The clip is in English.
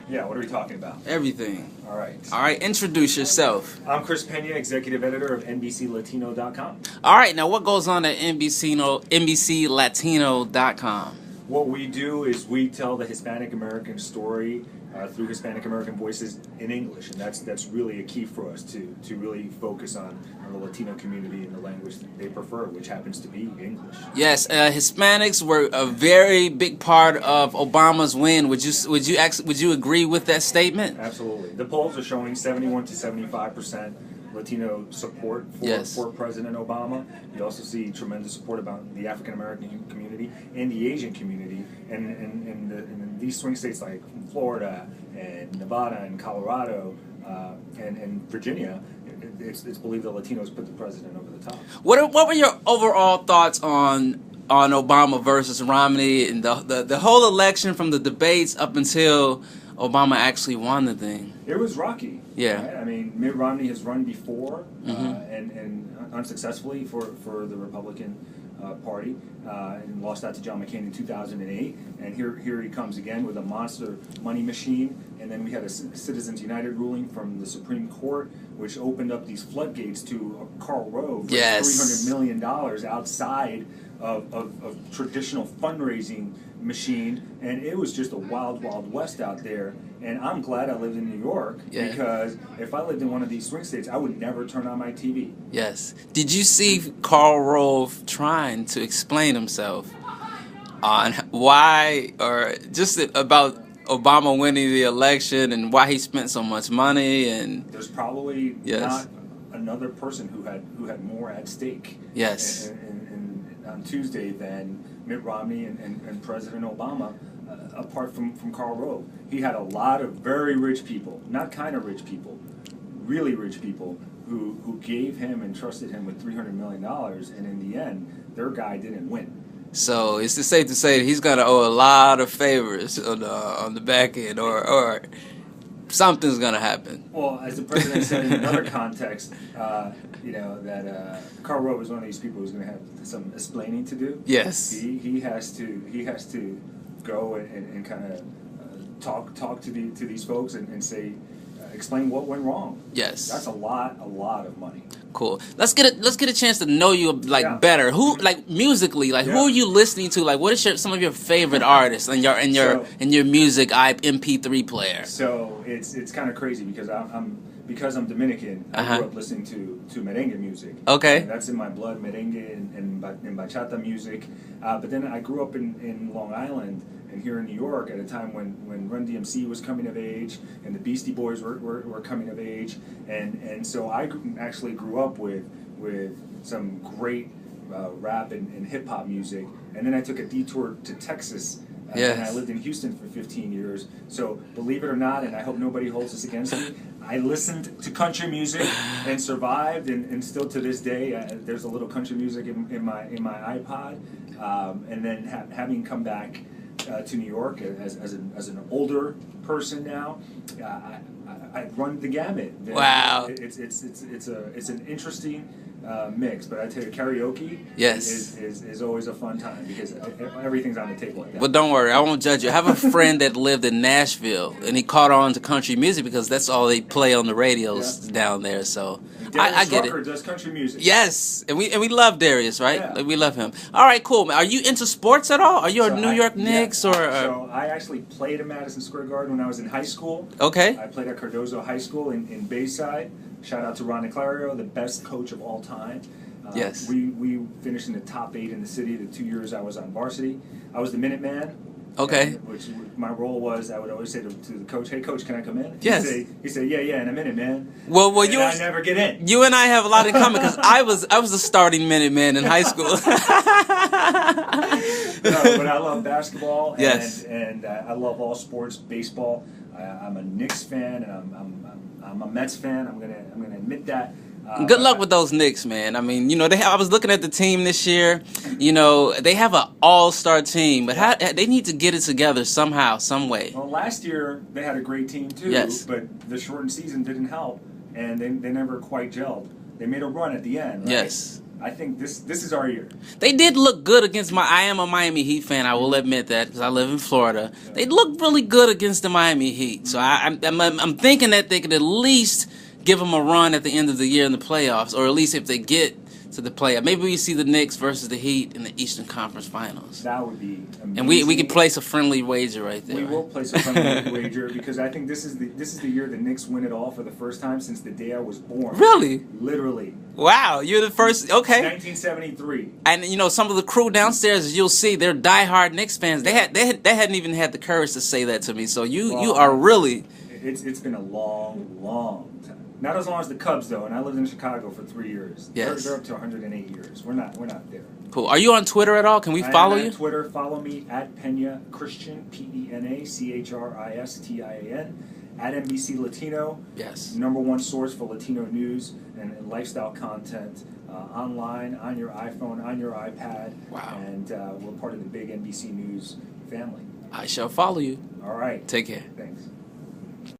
Yeah, what are we talking about? Everything. All right. All right, introduce yourself. I'm Chris Pena, executive editor of NBCLatino.com. All right, now what goes on at NBCLatino.com? What we do is we tell the Hispanic American story through Hispanic American voices in English, and that's really a key for us to really focus on the Latino community and the language that they prefer, which happens to be English. Yes, Hispanics were a very big part of Obama's win. Would you agree with that statement? Absolutely. The polls are showing 71 to 75% Latino support for President Obama. You also see tremendous support about the African American community and the Asian community, and in these swing states like Florida and Nevada and Colorado and Virginia, it's believed that Latinos put the president over the top. What were your overall thoughts on Obama versus Romney and the whole election from the debates up until Obama actually won the thing? It was rocky. Yeah. Right? I mean, Mitt Romney has run before and unsuccessfully for the Republican Party and lost out to John McCain in 2008. And here he comes again with a monster money machine. And then we had a Citizens United ruling from the Supreme Court, which opened up these floodgates to Karl Rove for $300 million outside of traditional fundraising machine, and it was just a wild, wild west out there. And I'm glad I lived in New York because if I lived in one of these swing states, I would never turn on my TV. Yes. Did you see Karl Rove trying to explain himself on why, or just about Obama winning the election and why he spent so much money? And there's probably not another person who had more at stake. Yes. On Tuesday than Mitt Romney and President Obama, apart from Karl Rove. He had a lot of very rich people, not kind of rich people, really rich people who gave him and trusted him with $300 million, and in the end, their guy didn't win. So it's safe to say that he's going to owe a lot of favors on the back end, or something's going to happen. Well, as the president said in another context, that Karl Rove is one of these people who's going to have some explaining to do. Yes. He has to go and kind of talk to these folks and say, explain what went wrong. Yes. That's a lot of money. Cool. Let's get a chance to know you better. Who musically who are you listening to? Like, what is some of your favorite artists and your music MP3 player? So it's kind of crazy because I'm Dominican. I grew up listening to merengue music. Okay. And that's in my blood, merengue and bachata music. But then I grew up in Long Island and here in New York at a time when Run DMC was coming of age and the Beastie Boys were coming of age, and so I actually grew up with some great rap and hip hop music, and then I took a detour to Texas. And I lived in Houston for 15 years. So believe it or not, and I hope nobody holds this against me, I listened to country music and survived, and still to this day, there's a little country music in my iPod. And then having come back to New York as an older person now, I run the gamut. Wow. It's an interesting mix, but I tell you, karaoke is always a fun time because everything's on the table like that. But don't worry, I won't judge you. I have a friend that lived in Nashville, and he caught on to country music because that's all they play on the radios down there. So I get Rucker it. Does country music? Yes, and we love Darius, right? Yeah. We love him. All right, cool. Are you into sports at all? Are you a New York Knicks or? So I actually played at Madison Square Garden when I was in high school. Okay. I played at Cardozo High School in Bayside. Shout out to Ron Clario, the best coach of all time. Yes. We finished in the top 8 in the city the 2 years I was on varsity. I was the Minuteman. Okay. Which my role was, I would always say to the coach, "Hey, coach, can I come in?" Yes. He'd say, "Yeah, in a minute, man." Well, and I never get in. You and I have a lot in common because I was a starting Minuteman in high school. No, but I love basketball. And I love all sports. Baseball. I'm a Knicks fan, and I'm a Mets fan. I'm gonna admit that. Good luck with those Knicks, man. I mean, I was looking at the team this year. They have an all-star team, but they need to get it together somehow, some way. Well, last year they had a great team too, but the shortened season didn't help, and they never quite gelled. They made a run at the end, right? Yes. I think this is our year. They did look good against I am a Miami Heat fan. I will admit that because I live in Florida. Yeah. They looked really good against the Miami Heat. So I'm thinking that they could at least give them a run at the end of the year in the playoffs, or at least if they get to the playoff. Maybe we see the Knicks versus the Heat in the Eastern Conference Finals. That would be amazing. And we could place a friendly wager right there. We will place a friendly wager because I think this is the year the Knicks win it all for the first time since the day I was born. Really? Literally. Wow, you're the first. Okay. 1973. And some of the crew downstairs, you'll see, they're diehard Knicks fans. They hadn't even had the courage to say that to me. So you are really. It's been a long time. Not as long as the Cubs though, and I lived in Chicago for 3 years. Yes. They're up to 108 years. We're not there. Cool. Are you on Twitter at all? Can we follow you? On Twitter, follow me at Pena Christian, PenaChristian, at NBC Latino. Yes. #1 source for Latino news and lifestyle content online, on your iPhone, on your iPad. Wow. And we're part of the big NBC News family. I shall follow you. All right. Take care. Thanks.